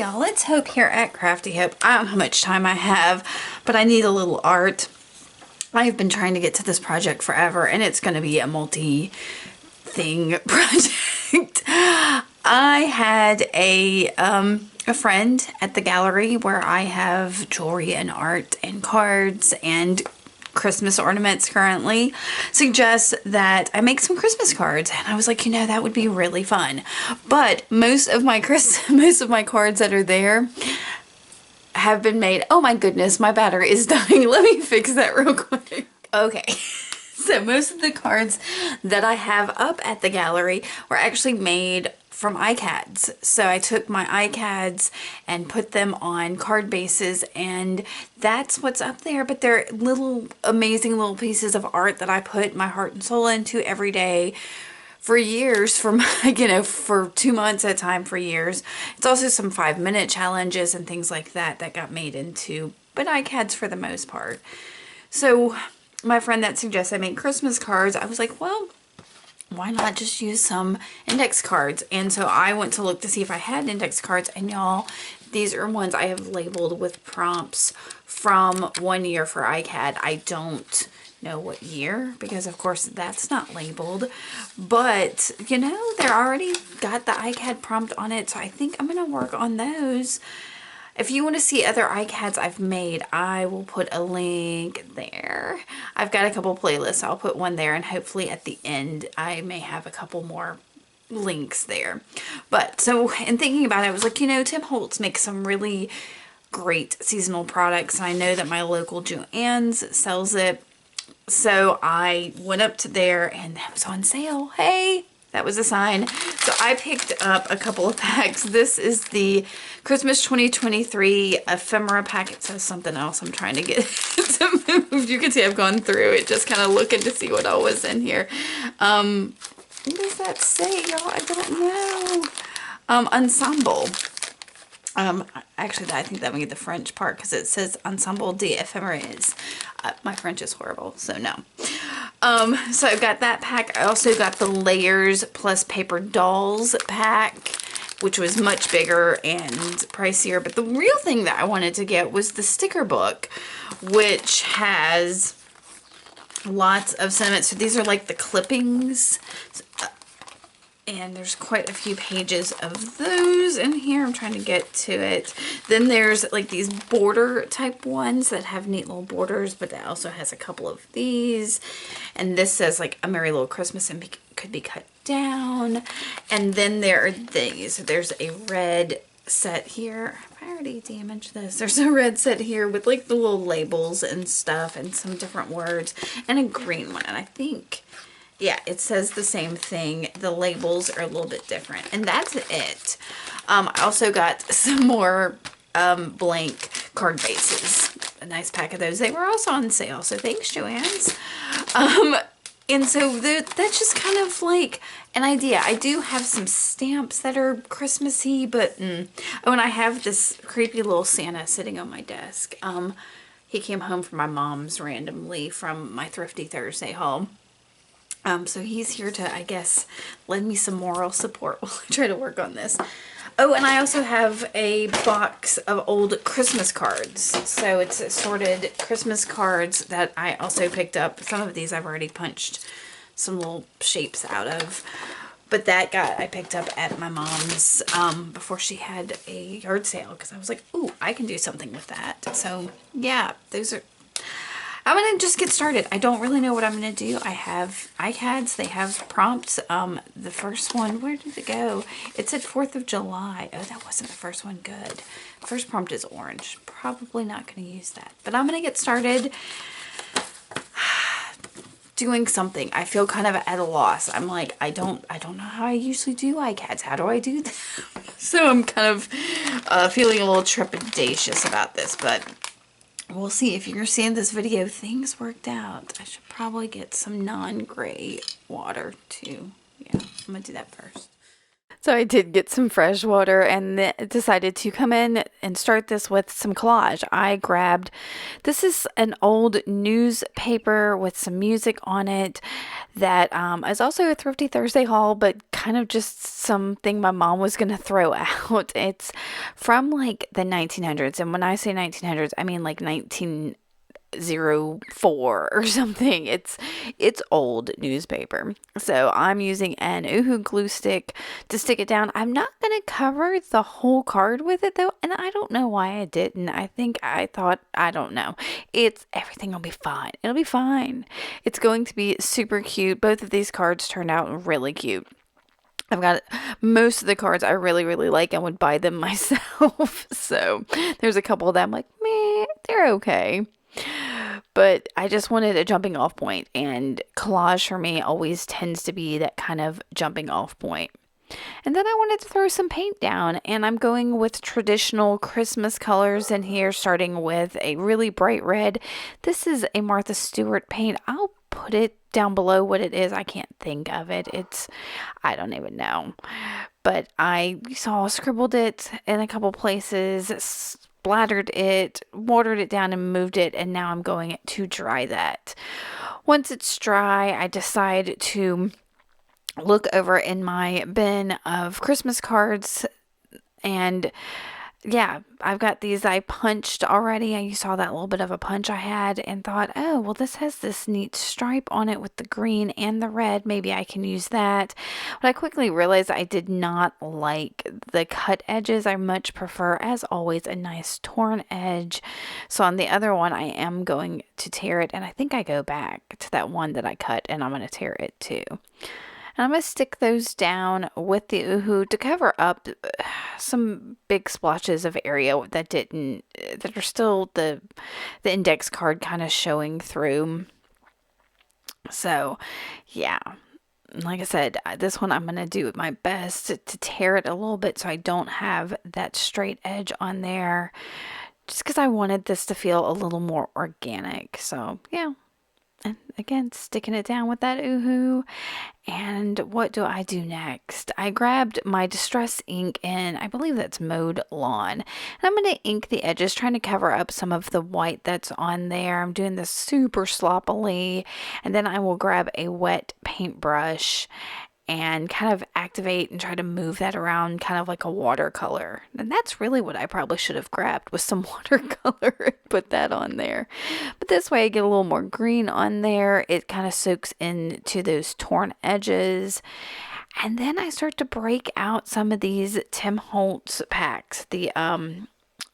y'all, let's hope here at Crafty Hope. I don't know how much time I have, but I need a little art. I've been trying to get to this project forever, and it's going to be a multi-thing project. I had a friend at the gallery where I have jewelry and art and cards and Christmas ornaments currently, suggest that I make some Christmas cards, and I was like, you know, that would be really fun. But most of my cards that are there have been made. Oh my goodness, my battery is dying. Let me fix that real quick. Okay. So most of the cards that I have up at the gallery were actually made from ICADs. So I took my ICADs and put them on card bases, and that's what's up there. But they're little amazing little pieces of art that I put my heart and soul into every day for years, for for 2 months at a time, for years. It's also some 5-minute challenges and things like that that got made into, but ICADs for the most part. So my friend that suggests I make Christmas cards, I was like, well, why not just use some index cards? And so I went to look to see if I had index cards, and y'all, these are ones I have labeled with prompts from 1 year for ICAD. I don't know what year, because of course that's not labeled, but you know, they're already got the ICAD prompt on it, so I think I'm gonna work on those. If you want to see other ICADs I've made, I will put a link there. I've got a couple playlists. I'll put one there, and hopefully at the end I may have a couple more links there. But so in thinking about it, I was like, you know, Tim Holtz makes some really great seasonal products. I know that my local Joann's sells it. So I went up to there, and that was on sale. Hey, that was a sign. So I picked up a couple of packs. This is the Christmas 2023 ephemera pack. It says something else. I'm trying to get to move. You can see I've gone through it, just kind of looking to see what all was in here. What does that say, y'all? I don't know. Ensemble. Actually, I think that would be the French part, because it says Ensemble des Ephémères. My French is horrible, so no. So I've got that pack. I also got the Layers plus Paper Dolls pack, which was much bigger and pricier. But the real thing that I wanted to get was the sticker book, which has lots of sentiments. So these are like the clippings. And there's quite a few pages of those in here. I'm trying to get to it. Then there's like these border type ones that have neat little borders, but that also has a couple of these. And this says like A Merry Little Christmas and could be cut down. And then there are these. There's a red set here. I already damaged this. There's a red set here with like the little labels and stuff and some different words, and a green one. And I think, yeah, it says the same thing. The labels are a little bit different, and that's it. I also got some more blank card bases. A nice pack of those. They were also on sale, so thanks, Joann's. And so that's just kind of like an idea. I do have some stamps that are Christmassy, but oh, and I have this creepy little Santa sitting on my desk. He came home from my mom's randomly from my Thrifty Thursday haul. So he's here to, I guess, lend me some moral support while I try to work on this. Oh, and I also have a box of old Christmas cards. So it's assorted Christmas cards that I also picked up. Some of these I've already punched some little shapes out of. But that I picked up at my mom's before she had a yard sale, because I was like, ooh, I can do something with that. So yeah, those are... I'm going to just get started. I don't really know what I'm going to do. I have ICADs. They have prompts. The first one, where did it go? It said 4th of July. Oh, that wasn't the first one. Good. First prompt is orange. Probably not going to use that. But I'm going to get started doing something. I feel kind of at a loss. I'm like, I don't know how I usually do ICADs. How do I do that? So I'm kind of feeling a little trepidatious about this, but we'll see. If you're seeing this video, things worked out. I should probably get some non-gray water too. Yeah, I'm gonna do that first. So I did get some fresh water and decided to come in and start this with some collage. I grabbed, this is an old newspaper with some music on it that is also a Thrifty Thursday haul, but kind of just something my mom was going to throw out. It's from like the 1900s. And when I say 1900s, I mean like 1904 or something. It's old newspaper. So I'm using an Uhu glue stick to stick it down. I'm not going to cover the whole card with it though, and I don't know why I didn't. I don't know. Everything will be fine. It'll be fine. It's going to be super cute. Both of these cards turned out really cute. I've got most of the cards I really, really like and would buy them myself. So there's a couple that I'm like, meh, they're okay. But I just wanted a jumping off point, and collage for me always tends to be that kind of jumping off point. And then I wanted to throw some paint down, and I'm going with traditional Christmas colors in here, starting with a really bright red. This is a Martha Stewart paint. I'll put it down below what it is. I can't think of it. I don't even know. But I scribbled it in a couple places, splattered it, watered it down, and moved it, and now I'm going to dry that. Once it's dry, I decide to look over in my bin of Christmas cards, and yeah, I've got these I punched already. You saw that little bit of a punch I had and thought, oh, well, this has this neat stripe on it with the green and the red. Maybe I can use that. But I quickly realized I did not like the cut edges. I much prefer, as always, a nice torn edge. So on the other one, I am going to tear it. And I think I go back to that one that I cut, and I'm going to tear it too. And I'm going to stick those down with the Uhu to cover up some big splotches of area that are still the index card kind of showing through. So, yeah. Like I said, this one I'm going to do my best to tear it a little bit so I don't have that straight edge on there. Just because I wanted this to feel a little more organic. So, yeah. And again, sticking it down with that Uhu. And what do I do next? I grabbed my Distress ink in, I believe that's Mowed Lawn. And I'm going to ink the edges, trying to cover up some of the white that's on there. I'm doing this super sloppily. And then I will grab a wet paintbrush and kind of activate and try to move that around kind of like a watercolor. And that's really what I probably should have grabbed, was some watercolor and put that on there. But this way I get a little more green on there. It kind of soaks into those torn edges. And then I start to break out some of these Tim Holtz packs, the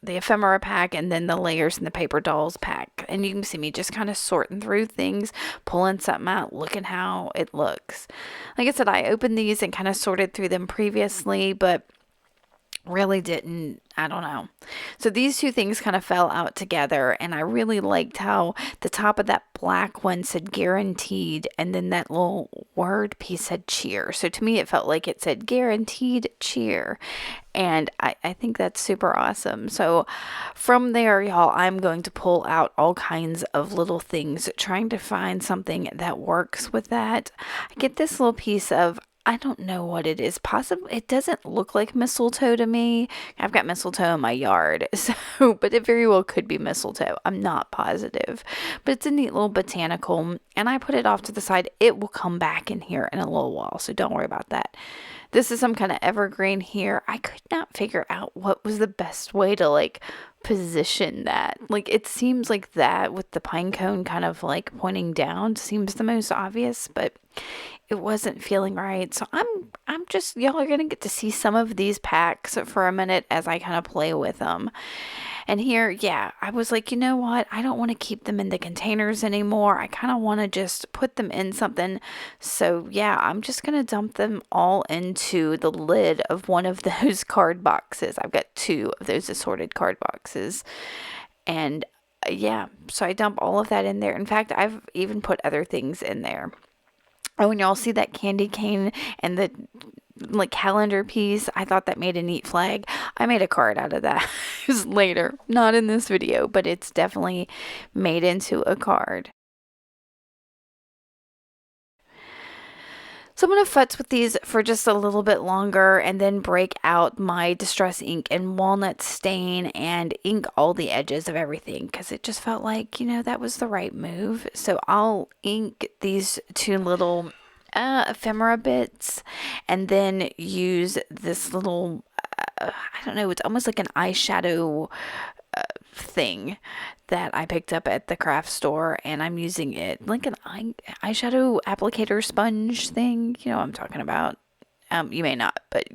ephemera pack, and then the layers in the paper dolls pack. And you can see me just kind of sorting through things, pulling something out, looking how it looks. Like I said, I opened these and kind of sorted through them previously, but really didn't, I don't know. So these two things kind of fell out together, and I really liked how the top of that black one said guaranteed, and then that little word piece said cheer. So to me, it felt like it said guaranteed cheer. And I think that's super awesome. So from there, y'all, I'm going to pull out all kinds of little things, trying to find something that works with that. I get this little piece of, I don't know what it is. Possibly, it doesn't look like mistletoe to me. I've got mistletoe in my yard, so, but it very well could be mistletoe. I'm not positive, but it's a neat little botanical, and I put it off to the side. It will come back in here in a little while, so don't worry about that. This is some kind of evergreen here. I could not figure out what was the best way to like position that. Like, it seems like that with the pine cone kind of like pointing down seems the most obvious, but it wasn't feeling right. So I'm just, y'all are going to get to see some of these packs for a minute as I kind of play with them. And here, yeah, I was like, you know what? I don't want to keep them in the containers anymore. I kind of want to just put them in something. So yeah, I'm just going to dump them all into the lid of one of those card boxes. I've got 2 of those assorted card boxes. And yeah, so I dump all of that in there. In fact, I've even put other things in there. And when y'all see that candy cane and the like calendar piece, I thought that made a neat flag. I made a card out of that later, not in this video, but it's definitely made into a card. So I'm going to futz with these for just a little bit longer and then break out my Distress ink and Walnut Stain and ink all the edges of everything because it just felt like, that was the right move. So I'll ink these two little ephemera bits and then use this little, I don't know, it's almost like an eyeshadow thing that I picked up at the craft store, and I'm using it like an eyeshadow applicator sponge thing. You know what I'm talking about. You may not, but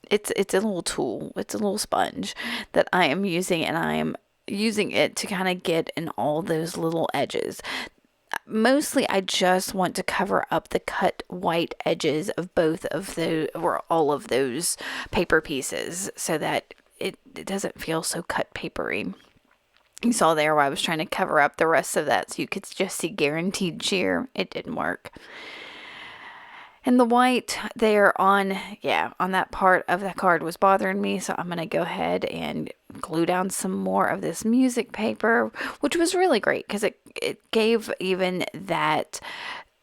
it's a little tool. It's a little sponge that I am using, and I am using it to kind of get in all those little edges. Mostly I just want to cover up the cut white edges of both of the, or all of those paper pieces so that it doesn't feel so cut papery. You saw there where I was trying to cover up the rest of that so you could just see guaranteed sheer. It didn't work. And the white there on that part of the card was bothering me, so I'm going to go ahead and glue down some more of this music paper, which was really great because it gave even that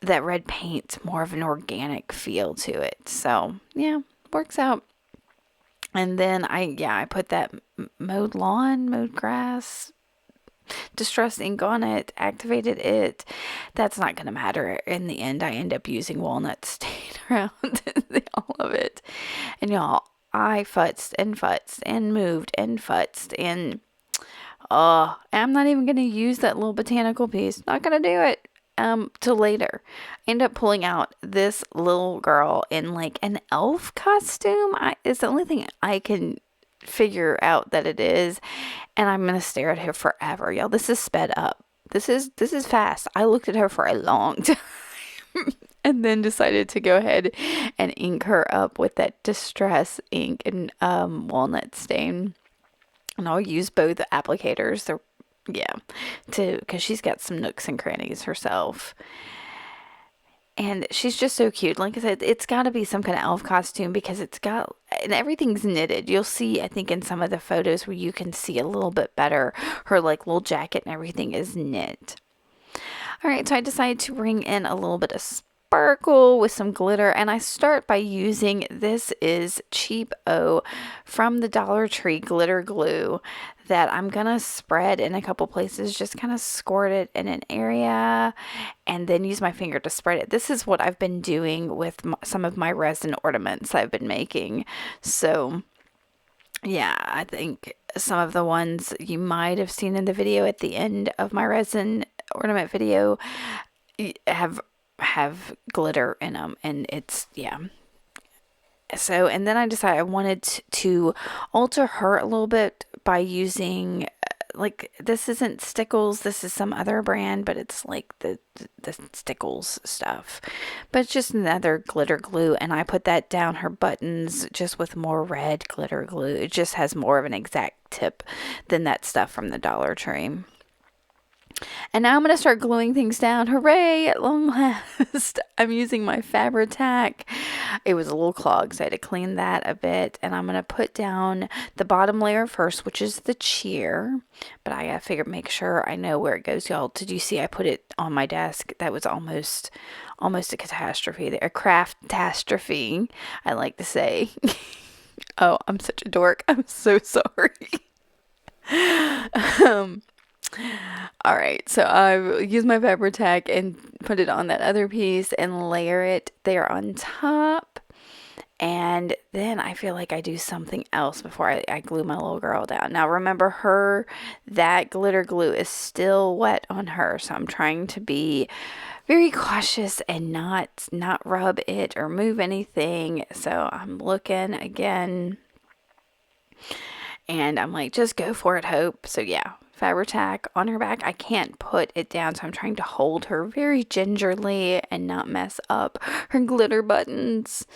red paint more of an organic feel to it. So, yeah, works out. And then I put that mowed lawn, mowed grass, Distress ink on it, activated it. That's not going to matter. In the end, I end up using Walnut Stain around all of it. And y'all, I futzed and moved and futzed and I'm not even going to use that little botanical piece. Not going to do it. Till later. I end up pulling out this little girl in like an elf costume. It's the only thing I can figure out that it is, and I'm gonna stare at her forever, y'all. This is sped up. This is fast. I looked at her for a long time and then decided to go ahead and ink her up with that Distress ink and Walnut Stain, and I'll use both applicators. Because she's got some nooks and crannies herself. And she's just so cute. Like I said, it's got to be some kind of elf costume because and everything's knitted. You'll see, I think, in some of the photos where you can see a little bit better, her like little jacket and everything is knit. All right, so I decided to bring in a little bit of sparkle with some glitter, and I start by using, this is cheap from the Dollar Tree glitter glue that I'm gonna spread in a couple places, just kind of squirt it in an area and then use my finger to spread it. This is what I've been doing with some of my resin ornaments I've been making. So yeah, I think some of the ones you might have seen in the video at the end of my resin ornament video have glitter in them, and it's so, and then I decided I wanted to alter her a little bit by using like, this isn't Stickles, this is some other brand, but it's like the Stickles stuff, but it's just another glitter glue, and I put that down her buttons just with more red glitter glue. It just has more of an exact tip than that stuff from the Dollar Tree. And now I'm going to start gluing things down. Hooray, at long last. I'm using my Fabri-Tac. It was a little clogged, so I had to clean that a bit. And I'm going to put down the bottom layer first, which is the cheer. But I got to make sure I know where it goes, y'all. Did you see I put it on my desk? That was almost a catastrophe there. A craft-tastrophe, I like to say. Oh, I'm such a dork. I'm so sorry. All right, so I use my Fabri-Tac and put it on that other piece and layer it there on top. And then I feel like I do something else before I glue my little girl down. Now remember, that glitter glue is still wet on her, so I'm trying to be very cautious and not rub it or move anything. So I'm looking again, and I'm like, just go for it, Hope. So yeah, Fabri-Tac on her back. I can't put it down, so I'm trying to hold her very gingerly and not mess up her glitter buttons.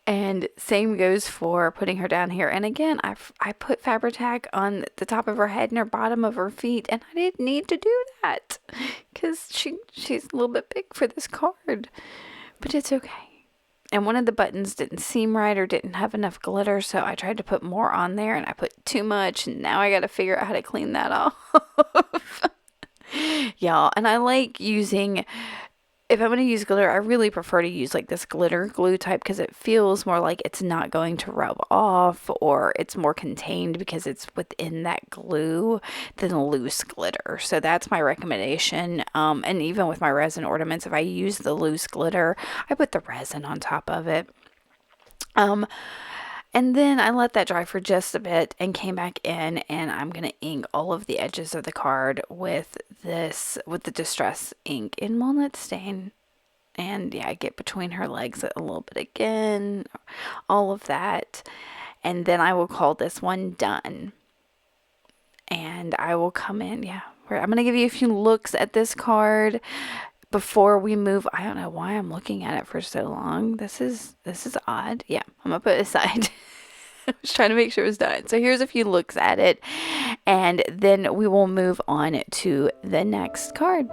And same goes for putting her down here. And again, I put Fabri-Tac on the top of her head and her bottom of her feet, and I didn't need to do that because she's a little bit big for this card, but it's okay. And one of the buttons didn't seam right or didn't have enough glitter, so I tried to put more on there, and I put too much, and now I got to figure out how to clean that off. Y'all, and I like using if I'm going to use glitter, I really prefer to use like this glitter glue type because it feels more like it's not going to rub off, or it's more contained because it's within that glue than loose glitter. So that's my recommendation. And even with my resin ornaments, if I use the loose glitter, I put the resin on top of it. And then I let that dry for just a bit and came back in, and I'm going to ink all of the edges of the card with the Distress ink in Walnut Stain. And yeah, I get between her legs a little bit again, all of that. And then I will call this one done. And I will come in, yeah. I'm going to give you a few looks at this card before we move. I don't know why I'm looking at it for so long. This is odd. Yeah, I'm gonna put it aside. I was trying to make sure it was done. So here's a few looks at it, and then we will move on to the next card.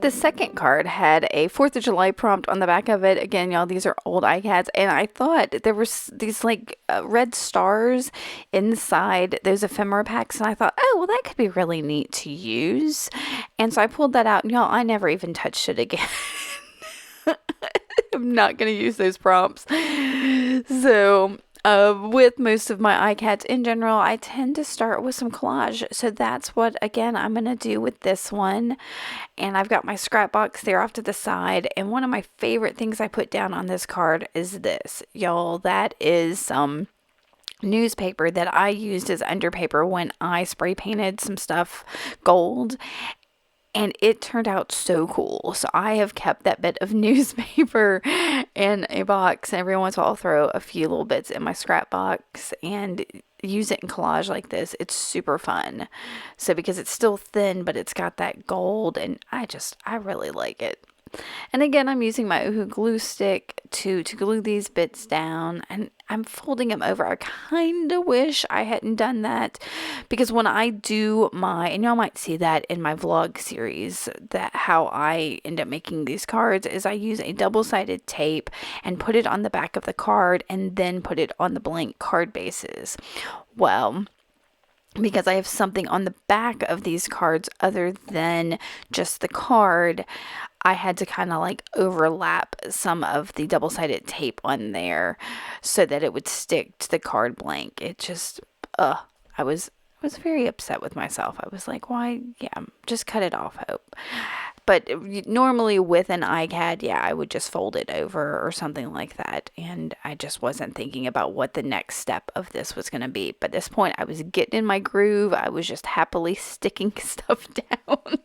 The second card had a 4th of July prompt on the back of it. Again, y'all, these are old ICADs, and I thought there was these like red stars inside those ephemera packs, and I thought, oh, well, that could be really neat to use. And so I pulled that out, and y'all, I never even touched it again. I'm not going to use those prompts. So with most of my ICADs in general, I tend to start with some collage. So that's what, again, I'm going to do with this one. And I've got my scrap box there off to the side. And one of my favorite things I put down on this card is this. Y'all, that is some newspaper that I used as underpaper when I spray painted some stuff gold. And it turned out so cool. So I have kept that bit of newspaper in a box. Every once in a while I'll throw a few little bits in my scrap box and use it in collage like this. It's super fun. So because it's still thin, but it's got that gold, and I really like it. And again, I'm using my Oohoo glue stick to glue these bits down, and I'm folding them over. I kind of wish I hadn't done that, because when I do and y'all might see that in my vlog series, that how I end up making these cards is I use a double-sided tape and put it on the back of the card and then put it on the blank card bases. Well, because I have something on the back of these cards other than just the card, I had to kind of like overlap some of the double-sided tape on there so that it would stick to the card blank. It just, I was very upset with myself. I was like, why? Yeah, just cut it off, Hope. But normally with an ICAD, yeah, I would just fold it over or something like that. And I just wasn't thinking about what the next step of this was going to be. But at this point, I was getting in my groove. I was just happily sticking stuff down.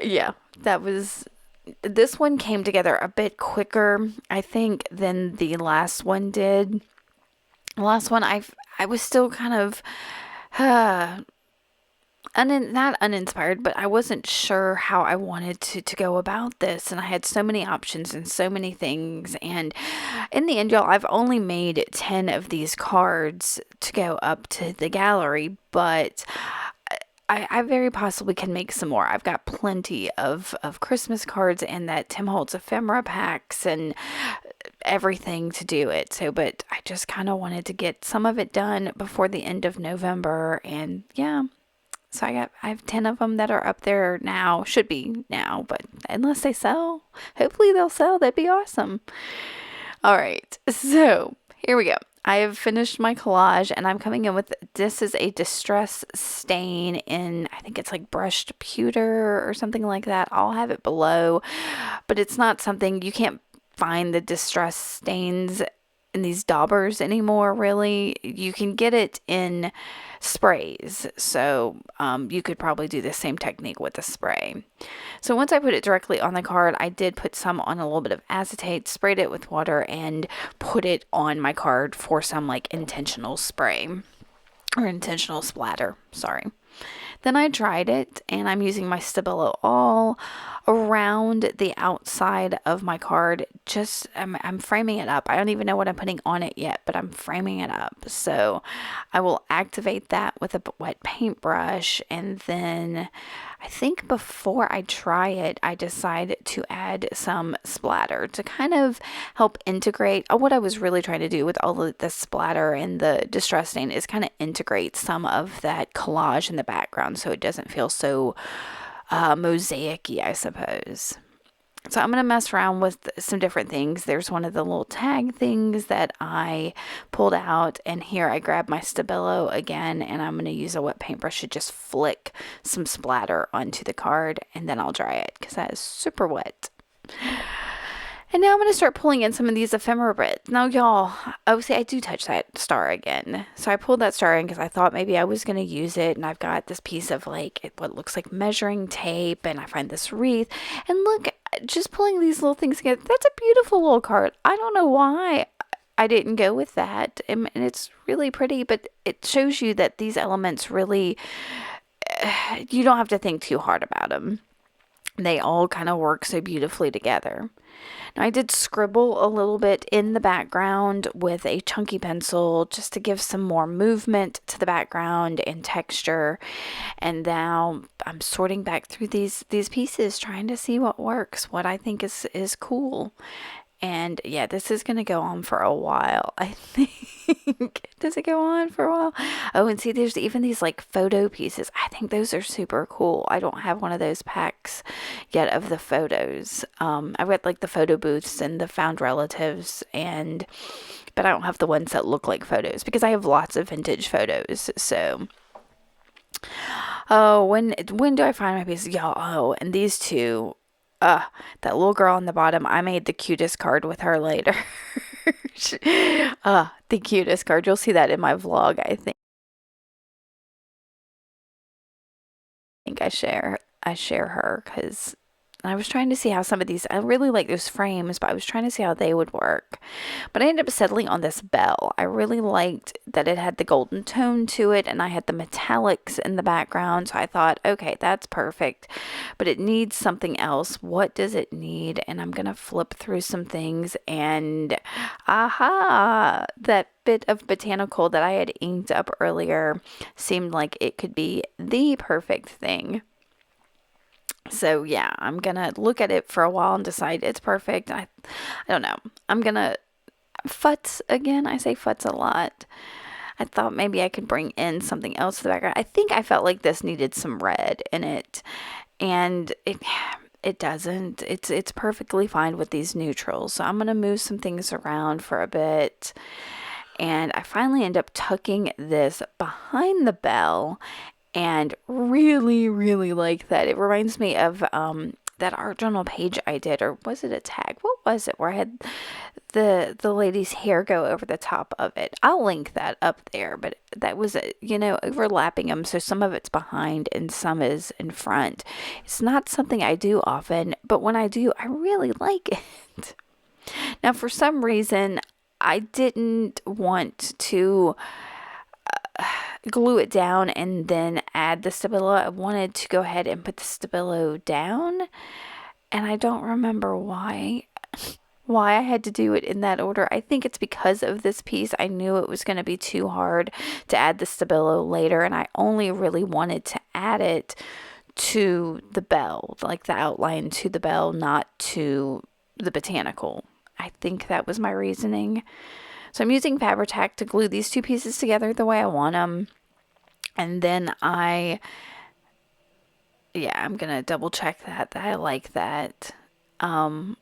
Yeah, this one came together a bit quicker, I think, than the last one did. The last one, I was still kind of, not uninspired, but I wasn't sure how I wanted to go about this, and I had so many options and so many things, and in the end, y'all, I've only made 10 of these cards to go up to the gallery, but I very possibly can make some more. I've got plenty of Christmas cards and that Tim Holtz ephemera packs and everything to do it. So, but I just kind of wanted to get some of it done before the end of November. And yeah, so I have 10 of them that are up there now. Should be now, but unless they sell, hopefully they'll sell. That'd be awesome. All right, so here we go. I have finished my collage, and I'm coming in with, this is a Distress stain in, I think it's like brushed pewter or something like that. I'll have it below, but it's not something, you can't find the Distress stains in these daubers anymore, really. You can get it in sprays, so you could probably do the same technique with the spray. So once I put it directly on the card, I did put some on a little bit of acetate, sprayed it with water, and put it on my card for some like intentional spray or intentional splatter, sorry. Then I dried it, and I'm using my Stabilo all around the outside of my card. Just, I'm framing it up. I don't even know what I'm putting on it yet, but I'm framing it up. So I will activate that with a wet paintbrush, and then I think before I try it, I decide to add some splatter to kind of help integrate. What I was really trying to do with all of the splatter and the distress stain is kind of integrate some of that collage in the background so it doesn't feel so mosaic-y, I suppose. So I'm going to mess around with some different things. There's one of the little tag things that I pulled out, and here I grab my Stabilo again, and I'm going to use a wet paintbrush to just flick some splatter onto the card, and then I'll dry it because that is super wet. And now I'm going to start pulling in some of these ephemera bits. Now, y'all, oh, see, I do touch that star again. So I pulled that star in because I thought maybe I was going to use it. And I've got this piece of like what looks like measuring tape. And I find this wreath. And look, just pulling these little things together. That's a beautiful little card. I don't know why I didn't go with that. And it's really pretty. But it shows you that these elements really, you don't have to think too hard about them. They all kind of work so beautifully together. Now, I did scribble a little bit in the background with a chunky pencil just to give some more movement to the background and texture. And now I'm sorting back through these pieces, trying to see what works, what I think is cool. And yeah, this is going to go on for a while, I think. Does it go on for a while? Oh, and see, there's even these like photo pieces. I think those are super cool. I don't have one of those packs yet of the photos. I've got like the photo booths and the found relatives, but I don't have the ones that look like photos because I have lots of vintage photos. So, oh, when do I find my pieces? Y'all, oh, and these two. That little girl on the bottom, I made the cutest card with her later. The cutest card. You'll see that in my vlog, I think. I share her because I was trying to see how some of these, I really like those frames, but I was trying to see how they would work. But I ended up settling on this bell. I really liked that it had the golden tone to it, and I had the metallics in the background. So I thought, okay, that's perfect. But it needs something else. What does it need? And I'm going to flip through some things, and aha, that bit of botanical that I had inked up earlier seemed like it could be the perfect thing. So yeah, I'm gonna look at it for a while and decide it's perfect. I don't know. I'm gonna futz again. I say futz a lot. I thought maybe I could bring in something else to the background. I think I felt like this needed some red in it, and it doesn't. It's perfectly fine with these neutrals. So I'm gonna move some things around for a bit. And I finally end up tucking this behind the bell, and really, really like that. It reminds me of that art journal page I did, or was it a tag? What was it? Where I had the lady's hair go over the top of it. I'll link that up there, but that was, overlapping them. So some of it's behind and some is in front. It's not something I do often, but when I do, I really like it. Now, for some reason, I didn't want to glue it down and then add the Stabilo. I wanted to go ahead and put the Stabilo down, and I don't remember why I had to do it in that order. I think it's because of this piece. I knew it was going to be too hard to add the Stabilo later, and I only really wanted to add it to the bell, like the outline to the bell, not to the botanical. I think that was my reasoning. So I'm using Fabri-Tac to glue these two pieces together the way I want them. And then I'm going to double check that I like that. And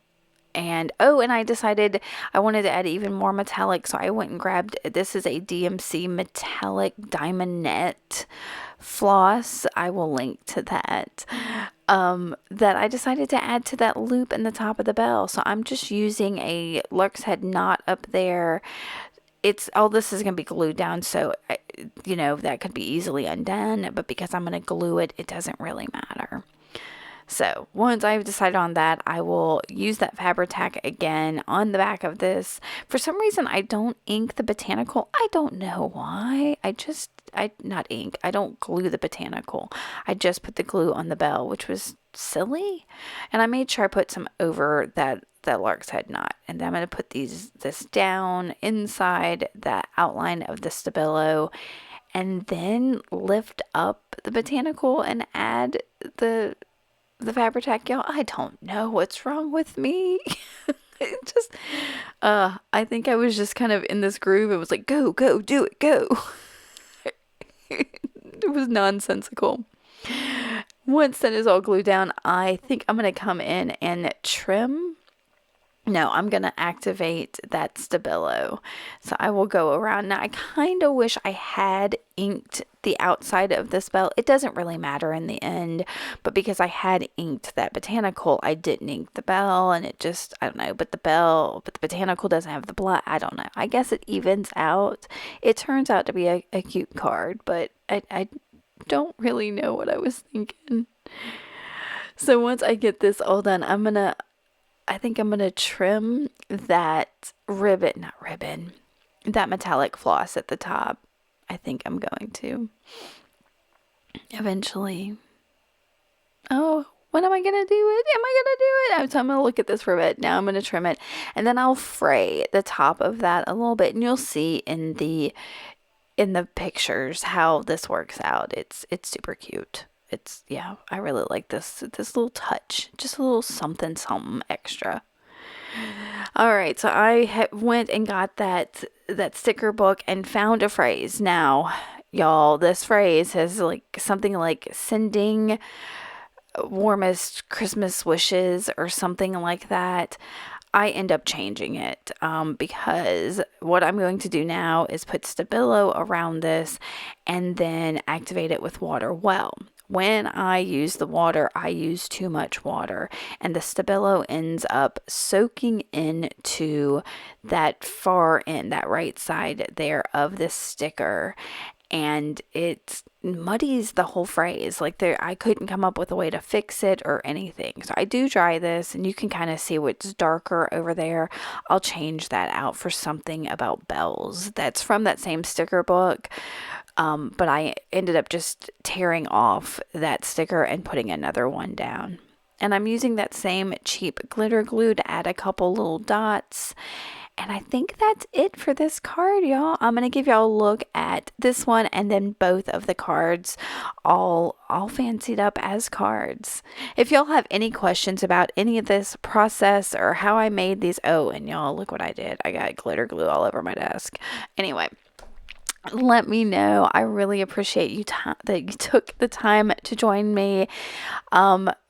I decided I wanted to add even more metallic. So I went and grabbed, this is a DMC metallic diamond net floss. I will link to that. That I decided to add to that loop in the top of the bell. So I'm just using a Lark's Head knot up there. All this is going to be glued down, so, that could be easily undone. But because I'm going to glue it, it doesn't really matter. So once I've decided on that, I will use that Fabri-Tac again on the back of this. For some reason, I don't ink the botanical. I don't know why. Not ink. I don't glue the botanical. I just put the glue on the bell, which was silly. And I made sure I put some over that lark's head knot. And then I'm going to put this down inside the outline of the stabilo, and then lift up the botanical and add the Fabri-Tac. Y'all, I don't know what's wrong with me. I think I was just kind of in this groove. It was like, go, do it, go. It was nonsensical. Once that is all glued down, I think I'm going to come in and trim. No, I'm going to activate that stabilo. So I will go around. Now, I kind of wish I had inked the outside of this bell. It doesn't really matter in the end, but because I had inked that botanical, I didn't ink the bell, and it just, I don't know, but the botanical doesn't have the blood. I don't know. I guess it evens out. It turns out to be a cute card, but I don't really know what I was thinking. So once I get this all done, I think I'm going to trim that that metallic floss at the top. I think I'm going to eventually. Oh, when am I going to do it? So I'm going to look at this for a bit. Now I'm going to trim it, and then I'll fray the top of that a little bit, and you'll see in the pictures how this works out. It's super cute. I really like this little touch, just a little something extra. All right, so I went and got that sticker book and found a phrase. Now, y'all, this phrase has like something like sending warmest Christmas wishes or something like that. I end up changing it because what I'm going to do now is put stabilo around this and then activate it with water. Well, when I use the water, I use too much water, and the stabilo ends up soaking into that far end, that right side there of this sticker, and it muddies the whole phrase. I couldn't come up with a way to fix it or anything. So I do dry this, and you can kind of see what's darker over there. I'll change that out for something about bells. That's from that same sticker book. But I ended up just tearing off that sticker and putting another one down. And I'm using that same cheap glitter glue to add a couple little dots. And I think that's it for this card, y'all. I'm going to give y'all a look at this one and then both of the cards all fancied up as cards. If y'all have any questions about any of this process or how I made these, and y'all, look what I did. I got glitter glue all over my desk. Anyway, let me know. I really appreciate that you took the time to join me.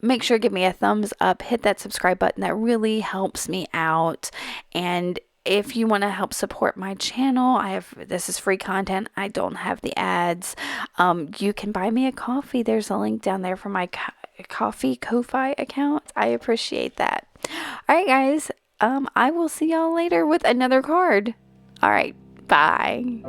Make sure to give me a thumbs up, hit that subscribe button. That really helps me out. And if you want to help support my channel, this is free content. I don't have the ads. You can buy me a coffee. There's a link down there for my Ko-Fi account. I appreciate that. All right, guys. I will see y'all later with another card. All right. Bye.